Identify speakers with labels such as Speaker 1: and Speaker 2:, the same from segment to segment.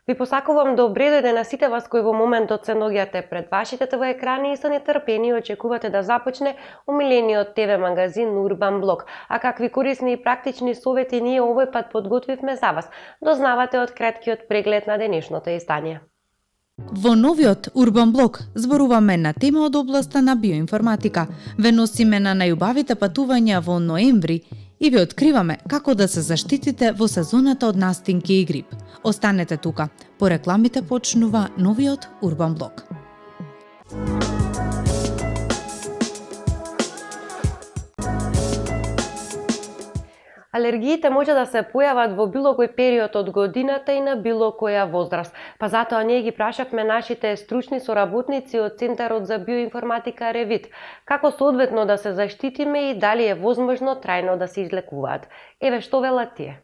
Speaker 1: Ви посакувам добре дојде на сите вас кои во моментот се наоѓате пред вашите ТВ екрани и со нетрпение очекувате да започне омилениот ТВ магазин Урбан Блок. А какви корисни и практични совети ние овој пат подготвивме за вас, дознавате од краткиот преглед на денешното издание.
Speaker 2: Во новиот Урбан Блок зборуваме на тема од областа на биоинформатика. Ве носиме на најубавите патувања во ноември и ви откриваме како да се заштитите во сезоната од настинки и грип. Останете тука. По рекламите почнува новиот Урбан Блок.
Speaker 1: Алергиите може да се појават во било кој период од годината и на било која возраст. Па затоа ние ги прашавме нашите стручни соработници од Центарот за биоинформатика Ревит, како соодветно да се заштитиме и дали е возможно трајно да се излекуваат. Еве што велат тие.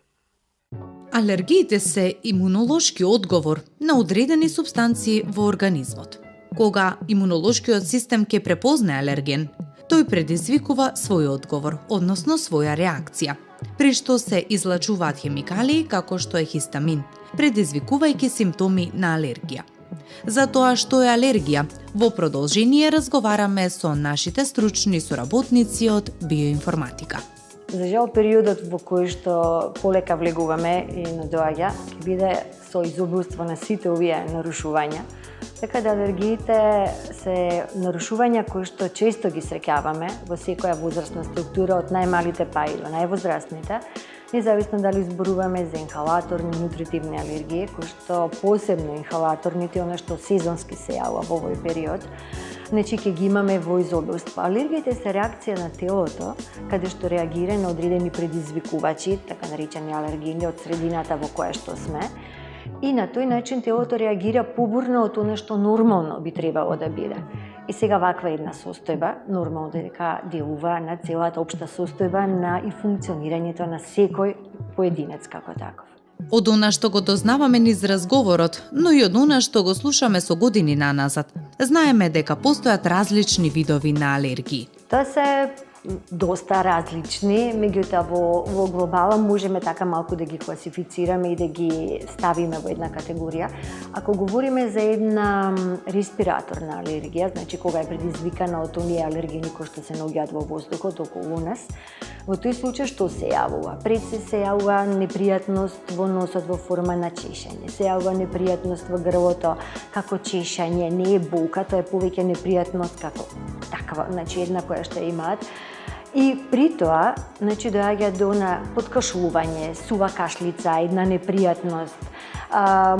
Speaker 2: Алергиите се имунолошки одговор на одредени супстанции во организмот. Кога имунолошкиот систем ќе препознае алерген, тој предизвикува свој одговор, односно своја реакција, при што се излачуваат хемикалии како што е хистамин, предизвикувајќи симптоми на алергија. За тоа што е алергија, во продолжение разговараме со нашите стручни соработници од биоинформатика.
Speaker 3: За жал, периодот во кој што полека влегуваме и надоаѓа, ќе биде со изобилство на сите овие нарушувања. Така да алергиите се нарушувања кои што често ги среќаваме во секоја возрастна структура, од најмалите па и до највозрастните, независно дали зборуваме за инхалаторни, нутритивни алергии, кои што посебно инхалаторните, она што сезонски се јавува во овој период, значи ќе ги имаме во изобилство. Алергиите се реакција на телото, каде што реагира на одредени предизвикувачи, така наречени алергени од средината во која што сме, и на тој начин телото реагира побурно од она што нормално би требало да биде. И сега ваква една состојба нормално дека делува на целата општа состојба на и функционирањето на секој поединец како таков.
Speaker 2: Од она што го дознаваме низ разговорот, но и од она што го слушаме со години наназад, знаеме дека постојат различни видови на алергии.
Speaker 3: Тоа се доста различни, меѓутоа во глобала можеме така малку да ги класифицираме и да ги ставиме во една категорија. Ако говориме за една респираторна алергија, значи кога е предизвикана од оние алергени кои што се наоѓаат во воздухот околу нас, во тој случај што се јавува? Пред се јавува непријатност во носот во форма на чешање, се јавува непријатност во грлото како чешање, не е болка, тоа е повеќе непријатност како таква, значи една која што имаат. И при тоа, значи, доаѓа до подкашлување, сува кашлица, една непријатност,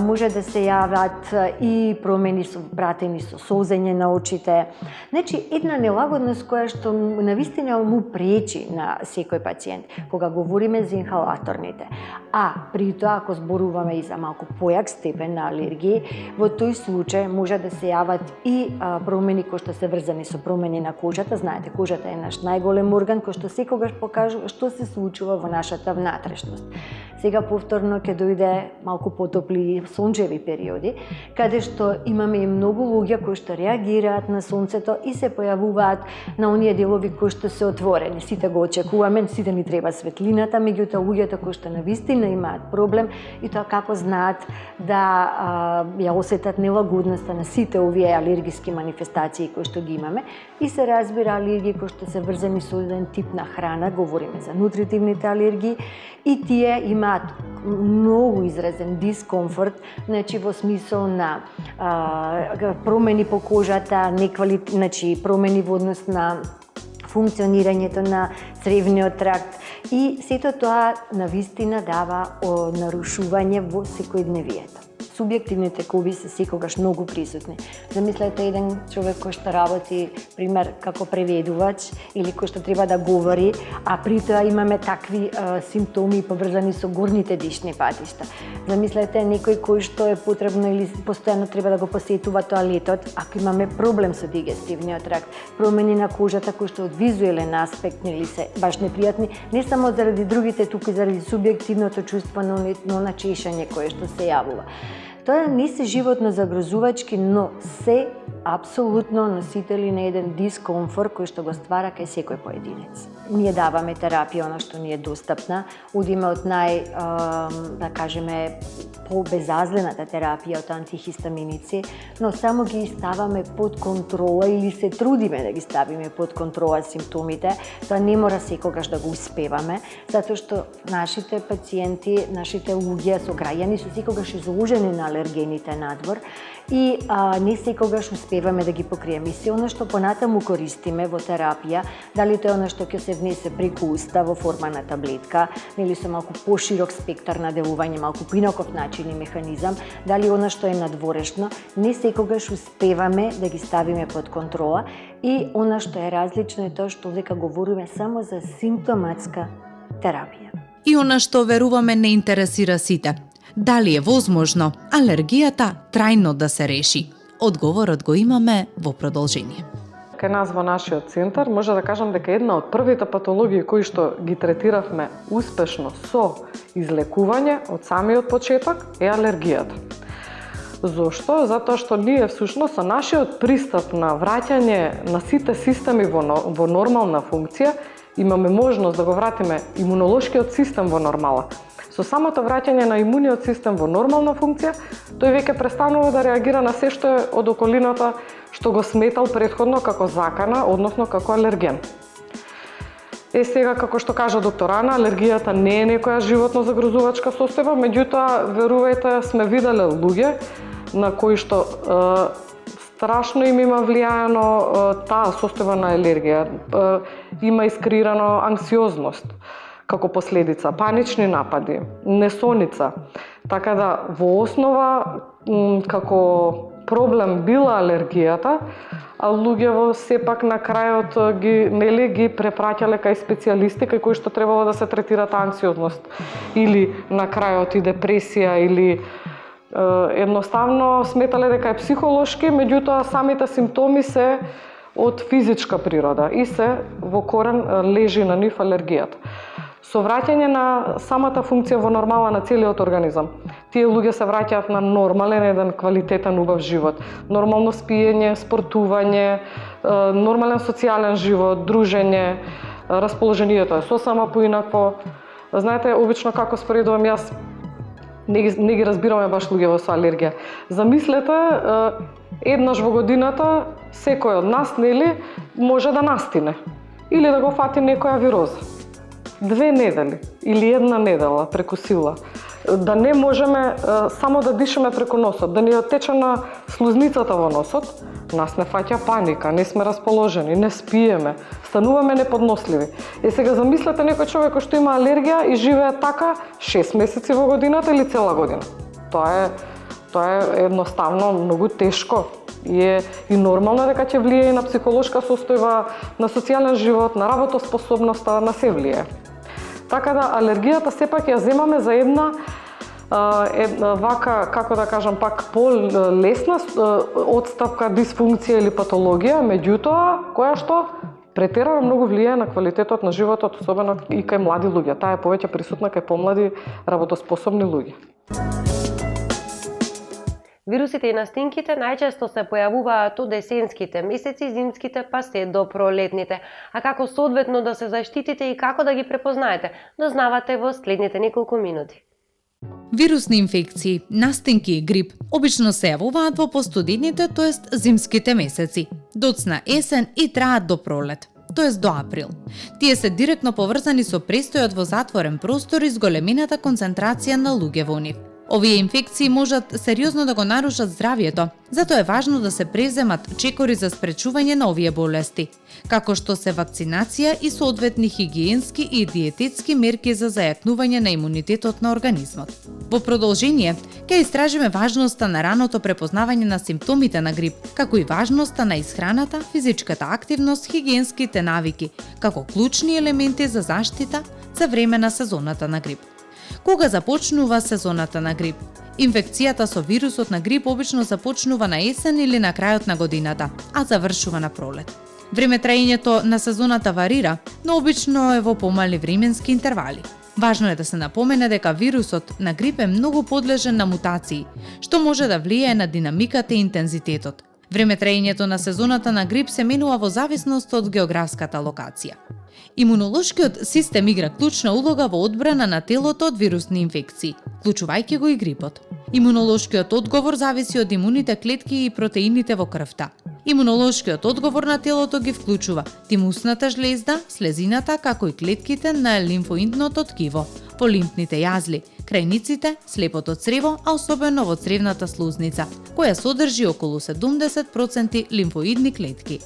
Speaker 3: може да се јават и промени пратени со солзење на очите. Значи, една нелагодност која што навистина му пречи на секој пациент, кога говориме за инхалаторните. А при тоа, ако зборуваме и за малку појак степен на алергија, во тој случај може да се јават и промени кои што се врзани со промени на кожата. Знаете, кожата е наш најголем орган кој што секогаш покажува што се случува во нашата внатрешност. Сега повторно ќе дојде малку потопли сончеви периоди, каде што имаме и многу луѓе кои што реагираат на сонцето и се појавуваат на оние делови кои што се отворени. Сите го очекуваме, сите ни треба светлината, меѓутоа луѓето кои што навистина имаат проблем и тоа како знаат да ја осетат нелагодноста на сите овие алергиски манифестации кои што ги имаме и се разбира алергии кои што се врзани со еден тип на храна, говориме за нутритивните алергии, и тие имаат многу изразен дискомфорт, значи во смисол на промени по кожата, значи промени во однос на функционирањето на цревниот тракт и сето тоа навистина дава нарушување во секојдневието. Субјективните коби се секогаш многу присутни. Замислете еден човек кој што работи, пример, како преведувач или кој што треба да говори, а при тоа имаме такви симптоми поврзани со горните дишни патишта. Замислете некој кој што е потребно или постојано треба да го посетува тоалетот, ако имаме проблем со дигестивниот тракт, промени на кожата кои што од визуелен аспект или се баш непријатни, не само заради другите, туку и заради субјективното чувство на чешање кое што се јавува. Тоа не се животно загрозувачки, но се апсолутно носители на еден дискомфорт кој што го ствара кај секој поединец. ние даваме терапија, она што ни е достапна, одиме од да кажеме, по-безазлената терапија од антихистаминици, но само ги ставаме под контрола или се трудиме да ги ставиме под контрола симптомите, тоа не мора секогаш да го успеваме, затоа што нашите пациенти, нашите луѓе, сограѓани се секогаш изложени на алергените надвор и не секогаш успеваме да ги покриеме. И се она што понатаму користиме во терапија, дали тоа е она што ќе се внесе преку уста во форма на таблетка, или со малку поширок спектар на делување, малку поинаков начин и механизам, дали она што е надворешно, не секогаш успеваме да ги ставиме под контрола и она што е различно е тоа што дека говориме само за симптоматска терапија.
Speaker 2: И она што веруваме не интересира сите. Дали е возможно алергијата трајно да се реши? Одговорот го имаме во продолжение.
Speaker 4: Кај нас во нашиот центар може да кажам дека една од првите патологии кои што ги третиравме успешно со излекување од самиот почеток е алергијата. Зошто? Затоа што ние всушност со нашиот пристап на враќање на сите системи во нормална функција имаме можност да го вратиме имунолошкиот систем во нормала. Со самото враќање на имуниот систем во нормална функција, тој веќе престанува да реагира на се што е од околината што го сметал претходно како закана, односно како алерген. Сега, како што кажа доктор Ана, алергијата не е некоја животно загрозувачка состојба, меѓутоа, верувајте, сме виделе луѓе на кои што страшно им има влијаено таа состојба на алергија. Има искреирано анксиозност како последица, панични напади, несоница. Така да, во основа, како проблем била алергијата, а луѓе сепак на крајот ги препраќале кај специјалисти кај кои што требало да се третира таа анксиозност или на крајот и депресија или едноставно сметале дека е психолошки, меѓутоа самите симптоми се од физичка природа и се во корен лежи на нив алергијата. Со враќање на самата функција во нормала на целиот организам, тие луѓе се враќаат на нормален, еден квалитетен, убав живот. Нормално спиење, спортување, нормален социјален живот, дружење, расположението е сосема поинакво. Знаете, обично како споредувам јас, не ги разбираме баш луѓе со алергија. Замислете, еднаш во годината секој од нас, нели, може да настине или да го фати некоја вироза. 2 недели или 1 недела преку сила. Да не можеме само да дишаме преку носот, да ни отече на слузницата во носот, нас не фаќа паника, не сме расположени, не спиеме, стануваме неподносливи. Сега замислете некој човек што има алергија и живее така 6 месеци во годината или цела година. Тоа е едноставно многу тешко. И нормално дека ќе влие и на психолошка состојба, на социјален живот, на работоспособноста, на се влие. Така да алергијата сепак ја земаме за една вака, како да кажам, пак по-лесна одстапка, дисфункција или патологија, меѓутоа која што претерано многу влијае на квалитетот на животот, особено и кај млади луѓе. Таа е повеќе присутна кај помлади работоспособни луѓе.
Speaker 1: Вирусите и настинките најчесто се појавуваат од есенските месеци, зимските па се до пролетните. А како соодветно да се заштитите и како да ги препознаете, дознавате во следните неколку минути.
Speaker 2: Вирусни инфекции, настинки и грип обично се јавуваат во постудените, тоест зимските месеци. Доцна есен и траат до пролет, тоест до април. Тие се директно поврзани со престојот во затворен простор и зголемената концентрација на луѓе во нив. Овие инфекции можат сериозно да го нарушат здравието, затоа е важно да се преземат чекори за спречување на овие болести, како што се вакцинација и соодветни хигиенски и диететски мерки за зајакнување на имунитетот на организмот. Во продолжение, ќе истражиме важноста на раното препознавање на симптомите на грип, како и важноста на исхраната, физичката активност, хигиенските навики, како клучни елементи за заштита за време на сезоната на грип. Кога започнува сезоната на грип? Инфекцијата со вирусот на грип обично започнува на есен или на крајот на годината, а завршува на пролет. Време траењето на сезоната варира, но обично е во помали временски интервали. Важно е да се напомене дека вирусот на грип е многу подлежен на мутации, што може да влијае на динамиката и интензитетот. Време траењето на сезоната на грип се менува во зависност од географската локација. Имунолошкиот систем игра клучна улога во одбрана на телото од вирусни инфекции, вклучувајќи го и грипот. Имунолошкиот одговор зависи од имуните клетки и протеините во крвта. Имунолошкиот одговор на телото ги вклучува тимусната жлезда, слезината, како и клетките на лимфоидното ткиво, по лимфните јазли, крајниците, слепото црево, а особено во цревната слузница, која содржи околу 70% лимфоидни клетки.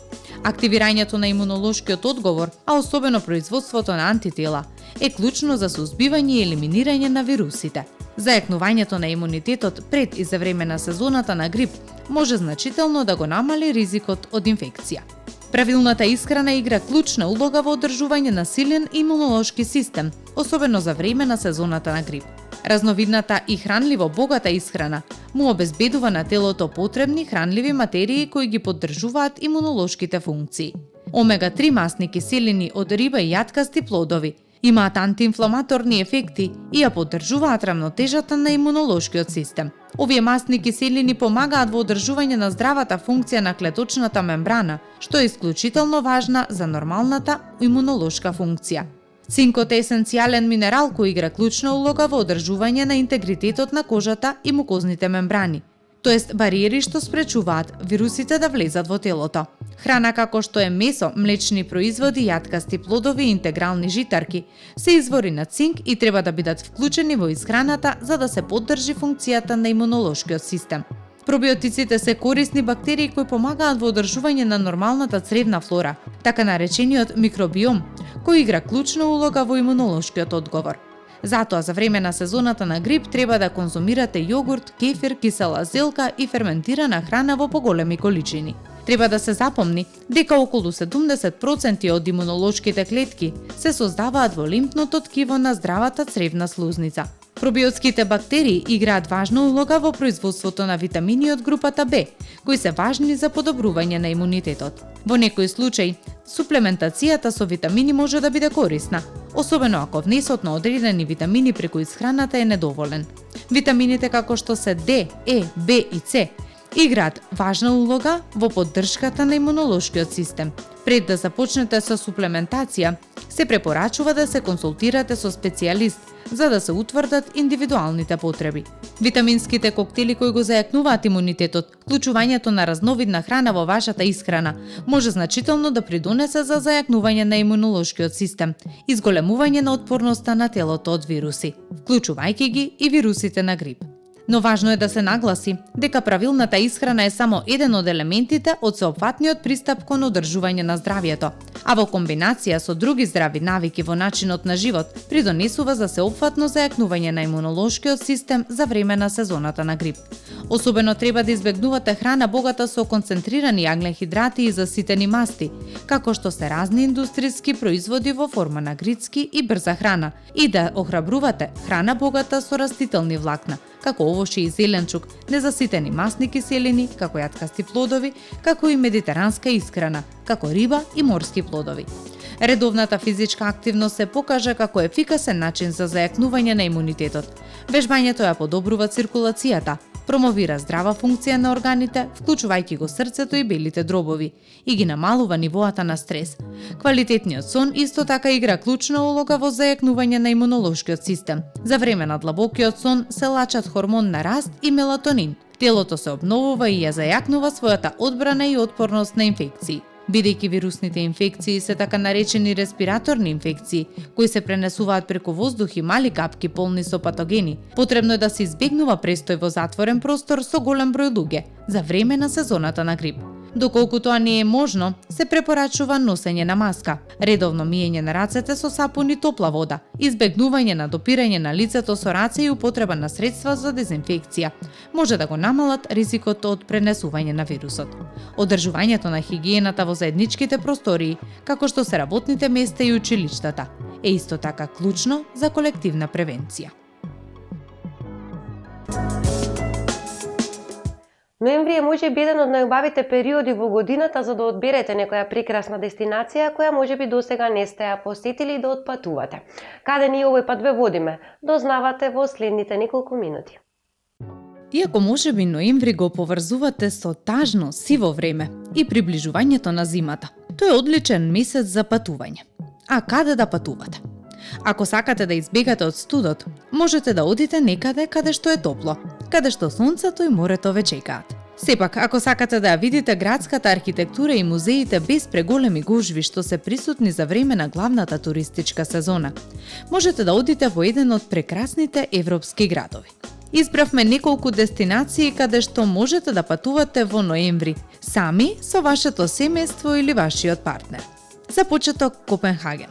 Speaker 2: Активирањето на имунолошкиот одговор, а особено производството на антитела, е клучно за сузбивање и елиминирање на вирусите. Зајакнувањето на имунитетот пред и за време на сезоната на грип може значително да го намали ризикот од инфекција. Правилната исхрана игра клучна улога во одржување на силен имунолошки систем, особено за време на сезоната на грип. Разновидната и хранливо богата исхрана му обезбедува на телото потребни хранливи материи кои ги поддржуваат имунолошките функции. Омега-3 масни киселини од риба и јаткасти плодови имаат антиинфламаторни ефекти и ја поддржуваат рамнотежата на имунолошкиот систем. Овие масни киселини помагаат во одржување на здравата функција на клеточната мембрана, што е исклучително важна за нормалната имунолошка функција. Цинкот е есенцијален минерал кој игра клучна улога во одржување на интегритетот на кожата и мукозните мембрани, тоест бариери што спречуваат вирусите да влезат во телото. Храна како што е месо, млечни производи, јаткасти плодови и интегрални житарки се извори на цинк и треба да бидат вклучени во исхраната за да се поддржи функцијата на имунолошкиот систем. Пробиотиците се корисни бактерии кои помагаат во одржување на нормалната цревна флора, така наречениот микробиом, кој игра клучна улога во имунолошкиот одговор. Затоа за време на сезоната на грип треба да конзумирате јогурт, кефир, кисела зелка и ферментирана храна во поголеми количини. Треба да се запомни дека околу 70% од имунолошките клетки се создаваат во лимфното ткиво на здравата цревна слузница. Пробиотските бактерии играат важна улога во производството на витамини од групата Б, кои се важни за подобрување на имунитетот. Во некои случаи, суплементацијата со витамини може да биде корисна, особено ако внесот на одредени витамини преку исхраната е недоволен. Витамините како што се Д, Е, Б и С играат важна улога во поддршката на имунолошкиот систем. Пред да започнете со суплементација, се препорачува да се консултирате со специјалист за да се утврдат индивидуалните потреби. Витаминските коктели кои го зајакнуваат имунитетот, вклучувањето на разновидна храна во вашата исхрана може значително да придонесе за зајакнување на имунолошкиот систем и зголемување на отпорноста на телото од вируси, вклучувајќи ги и вирусите на грип. Но важно е да се нагласи дека правилната исхрана е само еден од елементите од сеопфатниот пристап кон одржување на здравието, а во комбинација со други здрави навики во начинот на живот придонесува за сеопфатно зајакнување на имунолошкиот систем за време на сезоната на грип. Особено треба да избегнувате храна богата со концентрирани јаглен хидрати и заситени масти, како што се разни индустријски производи во форма на грицки и брза храна, и да охрабрувате храна богата со растителни влакна, како овошје и зеленчук, незаситени масни киселини, како јаткасти плодови, како и медитеранска исхрана, како риба и морски плодови. Редовната физичка активност се покажа како ефикасен начин за зајакнување на имунитетот. Вежбањето ја подобрува циркулацијата, промовира здрава функција на органите, вклучувајќи го срцето и белите дробови, и ги намалува нивоата на стрес. Квалитетниот сон исто така игра клучна улога во зајакнување на имунолошкиот систем. За време на длабокиот сон се лачат хормон на раст и мелатонин. Телото се обновува и ја зајакнува својата одбрана и отпорност на инфекции. Бидејќи вирусните инфекции се така наречени респираторни инфекции, кои се пренесуваат преку воздух и мали капки полни со патогени, потребно е да се избегнува престој во затворен простор со голем број луѓе за време на сезоната на грип. Доколку тоа не е можно, се препорачува носење на маска, редовно миење на рацете со сапун и топла вода, избегнување на допирање на лицето со раце и употреба на средства за дезинфекција. Може да го намалат ризикот од пренесување на вирусот. Одржувањето на хигиената во заедничките простории, како што се работните места и училиштата, е исто така клучно за колективна превенција.
Speaker 1: Ноември е можеби еден од најубавите периоди во годината за да одберете некоја прекрасна дестинација која можеби досега не сте ја посетили и да отпатувате. Каде ние овој пат ве водиме? Дознавате во следните неколку минути.
Speaker 2: Иако можеби ноември го поврзувате со тажно, сиво време и приближувањето на зимата, тој е одличен месец за патување. А каде да патувате? Ако сакате да избегате од студот, можете да одите некаде каде што е топло, каде што сонцето и морето ве чекаат. Сепак, ако сакате да ја видите градската архитектура и музеите без преголеми гужви што се присутни за време на главната туристичка сезона, можете да одите во еден од прекрасните европски градови. Избравме неколку дестинации каде што можете да патувате во ноември, сами со вашето семејство или вашиот партнер. За почеток, Копенхаген.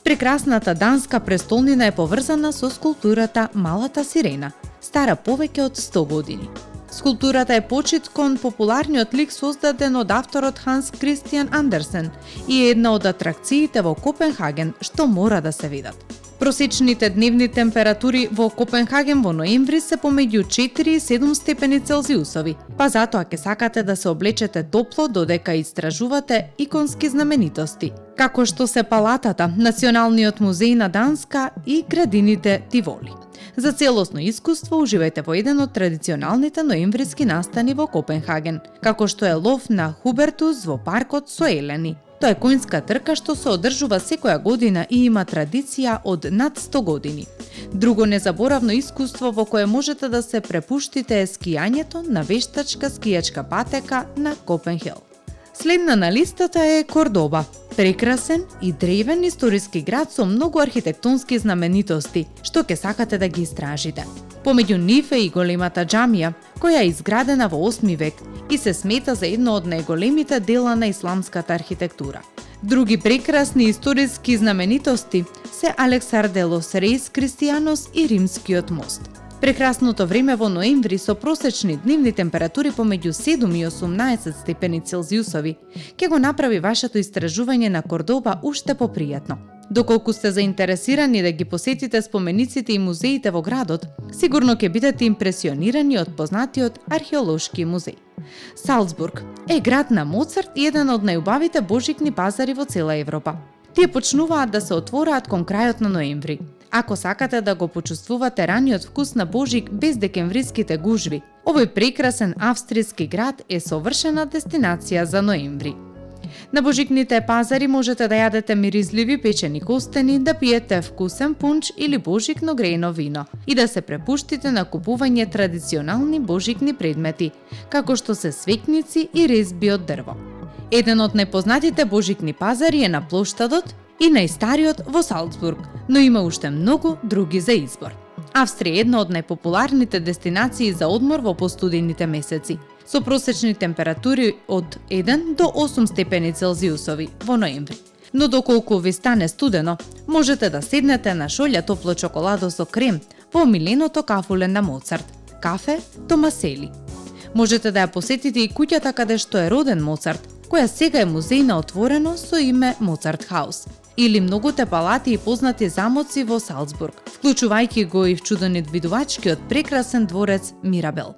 Speaker 2: Прекрасната данска престолнина е поврзана со скулптурата Малата сирена, стара повеќе од 100 години. Скулптурата е почит кон популарниот лик создаден од авторот Ханс Кристиан Андерсен и е една од атракциите во Копенхаген што мора да се видат. Просечните дневни температури во Копенхаген во ноември се помеѓу 4 и 7 степени Целзиусови, па затоа ќе сакате да се облечете топло додека истражувате иконски знаменитости, како што се Палатата, Националниот музеј на Данска и градините Тиволи. За целосно искуство уживајте во еден од традиционалните ноемвриски настани во Копенхаген, како што е лов на Хубертус во паркот со елени. Тоа е коњска трка што се одржува секоја година и има традиција од над 100 години. Друго незаборавно искуство во кое можете да се препуштите е скијањето на вештачка скијачка патека на Копенхел. Следна на листата е Кордоба, прекрасен и древен историски град со многу архитектонски знаменитости, што ќе сакате да ги истражите. Помеѓу нив е и големата џамија, која е изградена во 8 век и се смета за едно од најголемите дела на исламската архитектура. Други прекрасни историски знаменитости се Алексар де лос Рейс Кристијанос и Римскиот мост. Прекрасното време во ноември со просечни дневни температури помеѓу 7 и 18 степени Целзиусови ќе го направи вашето истражување на Кордоба уште попријатно. Доколку сте заинтересирани да ги посетите спомениците и музеите во градот, сигурно ќе бидете импресионирани од познатиот археолошки музеј. Салцбург е град на Моцарт и еден од најубавите божикни пазари во цела Европа. Тие почнуваат да се отвораат кон крајот на ноември. Ако сакате да го почувствувате раниот вкус на божик без декемвриските гужви, овој прекрасен австријски град е совршена дестинација за ноември. На божикните пазари можете да јадете миризливи печени костени, да пиете вкусен пунч или божикно греено вино и да се препуштите на купување традиционални божикни предмети, како што се свекници и резби од дрво. Еден од најпознатите божикни пазари е на плоштадот и најстариот во Салцбург, но има уште многу други за избор. Австрија е една од најпопуларните дестинации за одмор во постудените месеци, со просечни температури од 1 до 8 степени Целзиусови во ноември. Но доколку ви стане студено, можете да седнете на шолја топло чоколадо со крем во омиленото кафуле на Моцарт, кафе Томасели. Можете да ја посетите и куќата каде што е роден Моцарт, која сега е музеј на отворено со име Моцарт Хаус, или многуте палати и познати замоци во Салцбург, вклучувајќи го и вчудениот видувачкиот прекрасен дворец Мирабел.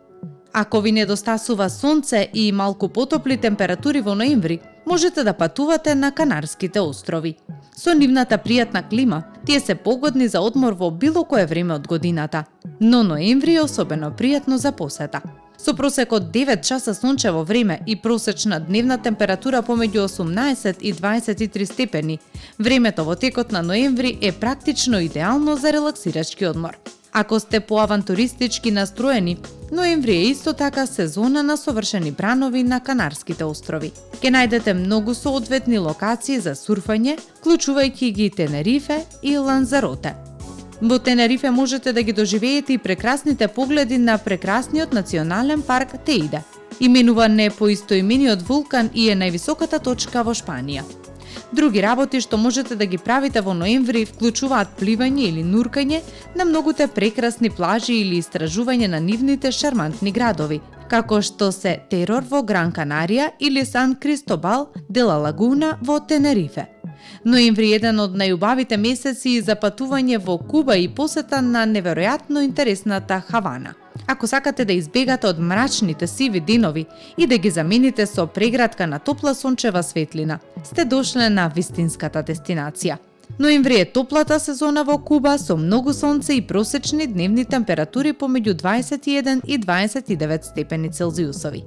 Speaker 2: Ако ви недостасува сонце и малку потопли температури во ноември, можете да патувате на Канарските острови. Со нивната пријатна клима, тие се погодни за одмор во било кое време од годината, но ноември е особено пријатно за посета. Со просек од 9 часа сончево време и просечна дневна температура помеѓу 18 и 23 степени, времето во текот на ноември е практично идеално за релаксирачки одмор. Ако сте поавантуристички настроени, ноември е исто така сезона на совршени бранови на Канарските острови. Ке најдете многу соодветни локации за сурфање, вклучувајќи ги Тенерифе и Ланзароте. Во Тенерифе можете да ги доживеете и прекрасните погледи на прекрасниот национален парк Теиде. Именуван е по истоимениот вулкан и е највисоката точка во Шпанија. Други работи што можете да ги правите во ноември вклучуваат пливање или нуркање на многуте прекрасни плажи или истражување на нивните шармантни градови, како што се Терор во Гран Канарија или Сан Кристобал де ла Лагуна во Тенерифе. Ноември е еден од најубавите месеци за патување во Куба и посета на неверојатно интересната Хавана. Ако сакате да избегате од мрачните сиви денови и да ги замените со прегратка на топла сончева светлина, сте дошле на вистинската дестинација. Ноември е топлата сезона во Куба со многу сонце и просечни дневни температури помеѓу 21 и 29 степени Целзиусови.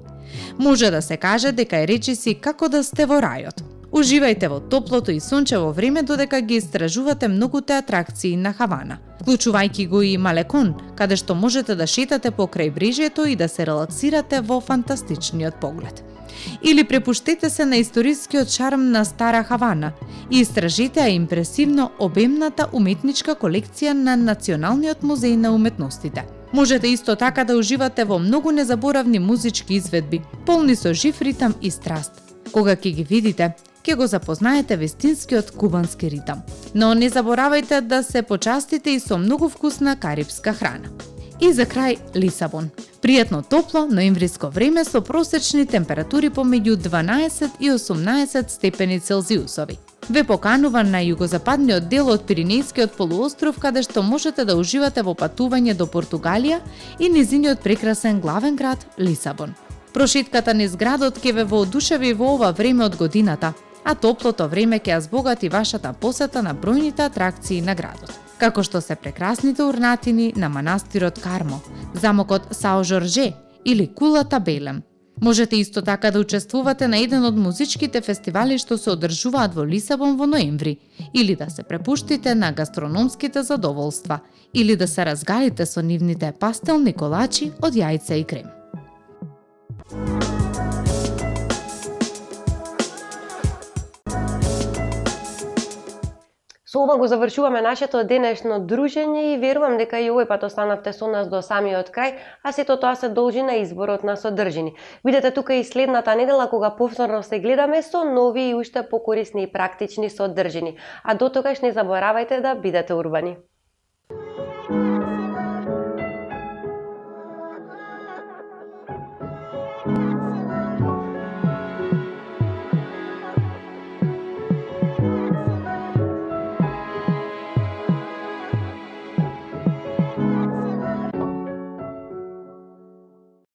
Speaker 2: Може да се каже дека е речиси како да сте во рајот. Уживајте во топлото и сончево време додека ги истражувате многуте атракции на Хавана, вклучувајќи го и Малекон, каде што можете да шетате покрај брежјето и да се релаксирате во фантастичниот поглед. Или препуштете се на историскиот шарм на Стара Хавана и истражете ја импресивно обемната уметничка колекција на Националниот музеј на уметностите. Можете исто така да уживате во многу незаборавни музички изведби, полни со жив ритам и страст. Кога ќе ги видите, ќе го запознаете вистинскиот кубански ритам. Но не заборавајте да се почастите и со многу вкусна карипска храна. И за крај Лисабон. Пријатно топло ноемвриско време со просечни температури помеѓу 12 и 18 степени Целзиусови. Ве поканува на југозападниот дел од Пиринејскиот полуостров, каде што можете да уживате во патување до Португалија и низиниот прекрасен главен град Лисабон. Прошетката низ градот ќе ве воодушеви во ова време од годината, а топлото време ќе ја збогати вашата посета на бројните атракции на градот, како што се прекрасните урнатини на манастирот Кармо, замокот Сао Жорже или кулата Белем. Можете исто така да учествувате на еден од музичките фестивали што се одржуваат во Лисабон во ноември, или да се препуштите на гастрономските задоволства, или да се разгалите со нивните пастелни колачи од јајца и крем.
Speaker 1: Со ова го завршуваме нашето денешно дружење и верувам дека и овој пат останавте со нас до самиот крај, а сето тоа се должи на изборот на содржини. Бидете тука и следната недела кога повторно се гледаме со нови и уште покорисни и практични содржини. А до тогаш не заборавајте да бидете урбани.